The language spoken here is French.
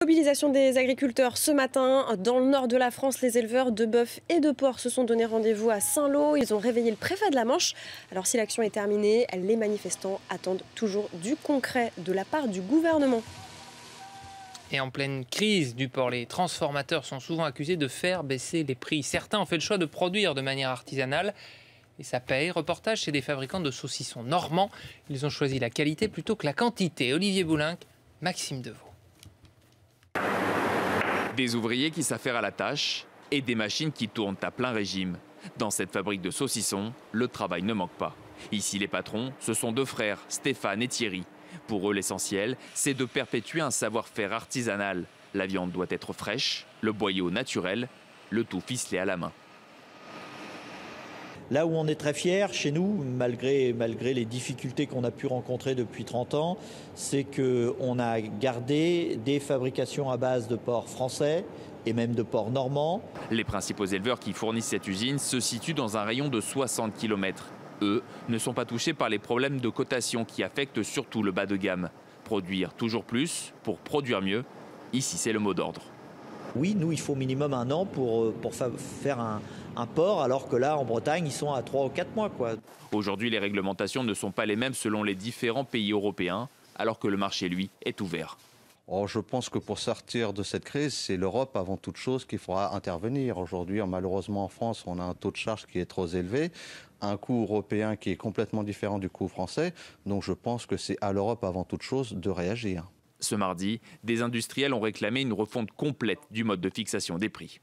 Mobilisation des agriculteurs ce matin. Dans le nord de la France, les éleveurs de bœufs et de porcs se sont donné rendez-vous à Saint-Lô. Ils ont réveillé le préfet de la Manche. Alors si l'action est terminée, les manifestants attendent toujours du concret de la part du gouvernement. Et en pleine crise du porc, les transformateurs sont souvent accusés de faire baisser les prix. Certains ont fait le choix de produire de manière artisanale. Et ça paye. Reportage chez des fabricants de saucissons normands. Ils ont choisi la qualité plutôt que la quantité. Olivier Boulinck, Maxime Deveau. Des ouvriers qui s'affairent à la tâche et des machines qui tournent à plein régime. Dans cette fabrique de saucissons, le travail ne manque pas. Ici, les patrons, ce sont deux frères, Stéphane et Thierry. Pour eux, l'essentiel, c'est de perpétuer un savoir-faire artisanal. La viande doit être fraîche, le boyau naturel, le tout ficelé à la main. Là où on est très fiers chez nous, malgré les difficultés qu'on a pu rencontrer depuis 30 ans, c'est qu'on a gardé des fabrications à base de porcs français et même de porcs normands. Les principaux éleveurs qui fournissent cette usine se situent dans un rayon de 60 km. Eux ne sont pas touchés par les problèmes de cotation qui affectent surtout le bas de gamme. Produire toujours plus pour produire mieux, ici c'est le mot d'ordre. Oui, nous, il faut minimum 1 an pour faire un porc, alors que là, en Bretagne, ils sont à 3 ou 4 mois, quoi. Aujourd'hui, les réglementations ne sont pas les mêmes selon les différents pays européens, alors que le marché, lui, est ouvert. Oh, je pense que pour sortir de cette crise, c'est l'Europe avant toute chose qu'il faudra intervenir. Aujourd'hui, malheureusement en France, on a un taux de charge qui est trop élevé, un coût européen qui est complètement différent du coût français. Donc je pense que c'est à l'Europe avant toute chose de réagir. Ce mardi, des industriels ont réclamé une refonte complète du mode de fixation des prix.